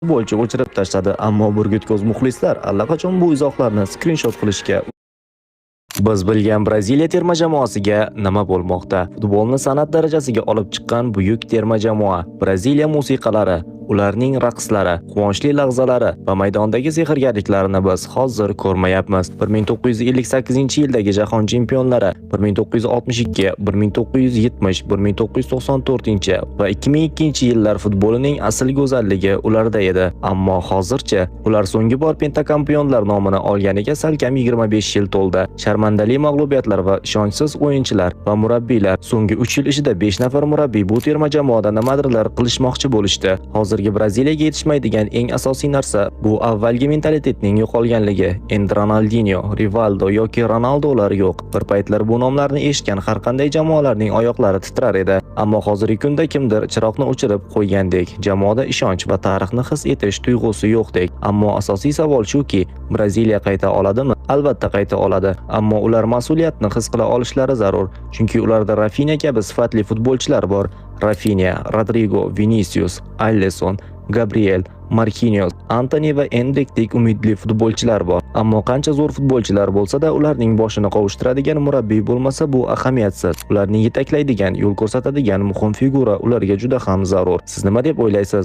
Futbolchi o'chirib tashladi, ammo burgutko'z muxlislar allaqachon bu izohlarni skrinshot qilishga Biz bilgan Braziliya terma jamoasiga nima bo'lmoqda? Futbolni san'at darajasiga olib chiqqan buyuk terma jamoa, Braziliya musiqalari, ularning raqslari, quvonchli lahzalari va maydondagi sehrgarliklarini biz hozir ko'rmayapmiz. 1958-yildagi jahon chempionlari, 1962, 1970, 1994 va 2002-yillar futbolining asl go'zalligi ularda edi. Ammo hozircha ular so'nggi bor pentakampionlar nomini olganiga salkam 25 yil to'ldi. Sharmandali mag'lubiyatlar va ishonchsiz o'yinchilar va murabbiylar. So'nggi 3 yil ichida 5 nafar murabbiy bu terma jamoada nimadirlar qilishmoqchi bo'lishdi. Hozirgi Braziliyaga yetishmaydigan eng asosiy narsa bu avvalgi mentalitetning yo'qolganligi. Endi Ronaldinho, Rivaldo yoki Ronaldolar yo'q. Bir paytlar bu nomlarni eshitgan har qanday jamoalarning oyoqlari titrar edi. Ammo hozirgi kunda kimdir chiroqni o'chirib qo'ygandek, jamoada ishonch va tarixni his etish tuyg'usi yo'qdek. Ammo asosiy savol shuki, Braziliya qayta oladimi? Albatta qayta oladi, ammo ular mas'uliyatni his qila olishlari zarur, chunki ularda Rafinha kabi sifatli futbolchilar bor. Rafinha, Rodrigo, Vinicius, Alisson, Gabriel, Marquinhos, Antony va Endrickdek umidli futbolchilar bor. Ammo qancha zo'r futbolchilar bo'lsa-da, ularning boshini qovushtiradigan murabbiy bo'lmasa, bu ahamiyatsiz. Ularni yetaklaydigan, yo'l ko'rsatadigan muhim figura ularga juda ham zarur. Siz nima deb o'ylaysiz?